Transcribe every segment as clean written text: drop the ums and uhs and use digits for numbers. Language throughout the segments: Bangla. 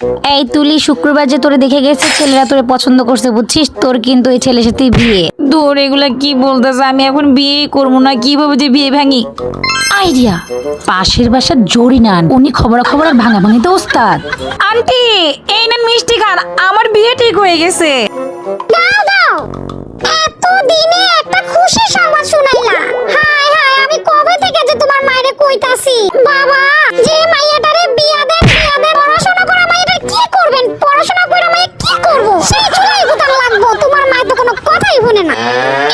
এই তুলি, শুক্রবার যে তোরে দেখে গেছে, ছেলেরা তোরে পছন্দ করছে বুঝছিস, তোর কিন্তু এই ছেলের সাথে বিয়ে। দূর, এগুলা কি বলতেছে? আমি এখন বিয়ে করবো না, কিভাবে যে বিয়ে ভাঙি? আইডিয়া, পাশের বাসার জরিনা উনি খবর আর ভাঙাভাঙিতে ওস্তাদ। আন্টি, এই নেন মিষ্টি খান, আমার বিয়ে ঠিক হয়ে গেছে। দাও দাও, এত দিনে একটা খুশি সংবাদ শুনাইলা। হায় হায়, আমি কবে থেকে যে তোমার মায়েরে কইতাছি বাবা, যে মাইয়াটারে বিয়া দেন পড়াশোনা করা মাইয়াটা কি করবেন, পড়াশোনা কইরা মাইয়া কি করব, সেই চুলাই গুতার লাগবো। তোমার মা তো কোনো কথাই শুনে না।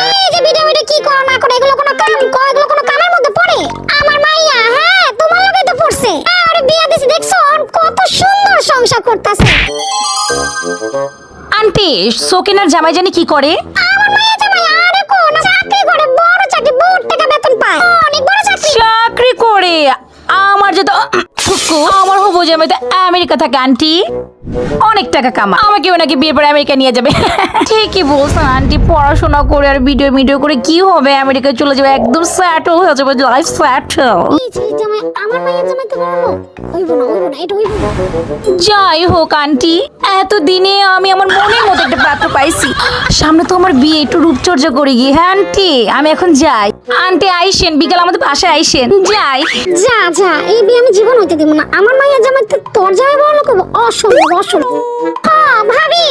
এই যে ভিডিও কি করো না করে, এগুলো কোনো কাম কয়, এগুলো কোনো কামের মধ্যে পড়ে? আমার মাইয়া, হ্যাঁ তোমার লগেই তো পড়ছে। আরে বিয়া দিছি, দেখছো কত সুন্দর সংসার করতেছে। আন্টি, সকিনার জামাই জানি কি করে? আমার মাইয়া জামাই আরে কোন চাকরি করে, বড় চাকরি, বহুত টাকা বেতন পায়, অনেক বড় চাকরি। চাকরি করে? আমার যে তো আমার হবু জামাই তো আমেরিকা থাকে আন্টি, অনেক টাকা কামা, আমাকেও নাকি বিয়ের পরে আমেরিকা নিয়ে যাবে। ঠিকই বলছেন আন্টি, পড়াশোনা করে আর ভিডিও করে কি হবে, আমেরিকা চলে যাবে, একদম সেটেল হয়ে যাবে, লাইফ সেটেল। এই যে জামাই, আমার মাইয়া জামাই তো বড় লোক, হইব না এটা হইব না। যাই হোক আন্টি, এতদিনে আমি আমার মনের মতো একটা পাত্র পাইছি, সামনে তো আমার বিয়ে, একটু রূপচর্চা করে গিয়ে। হ্যাঁ আন্টি, আমি এখন যাই। আন্টি আইসেন, বিকাল আমাদের বাসায় আইসেন। যাই। যা যা, এই বিয়ে আমি জীবন হইতে দিব না। আমার মাইয়া জামাই তো তোর জামাই বড় লোক, অসম্ভব অসম্ভব। হ্যাঁ ভাবি,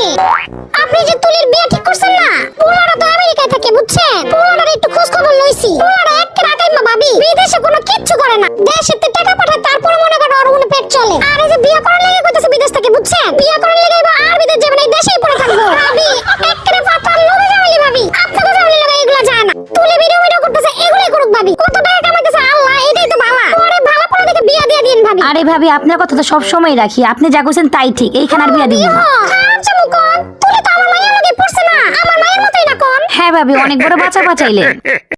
আপনি যে তুলির বিয়ে ঠিক করছেন না, পোলারা তো আমেরিকায় থাকে বুঝছেন, পোলারার একটু খোঁজ খবর লইছি। পোলারা এক রাখাই মা ভাবি, বিদেশে কোনো কিচ্ছু করে না, দেশেতে টাকা পাঠায়, তারপরে মনে করেন ওর উনি পেট চলে। আর এই যে বিয়ে করার লেগে কইতাছে বিদেশ থেকে বুঝছেন, বিয়ে করার লেগে আর বিদেশ যাবে না, এই দেশেই পড়ে থাকবো। ভাবি একরে পাতার লোভে ফ্যামিলি, ভাবি আপনাদের ফ্যামিলি লাগা এগুলা যায় না। তুলি ভিডিও করতেছে, এগুলাই করুক ভাবি, কত টাকা কামাইতেছে আল্লাহ, এটাই তো ভালো। পরে ভালো পড়া দেখে বিয়ে দিয়ে দিন ভাবি। আরে ভাবি, আপনার কথা তো সব সময় রাখি, আপনি যা কইছেন তাই ঠিক, এইখানে আর বিয়া দিব না। খারাপ চামু কোন, তুলি তো আমার মায়ের লগে পড়ছে না, আমার মায়ের মতই না কোন। হ্যাঁ ভাবি, অনেক বড় বাঁচা বাঁচাইলেন।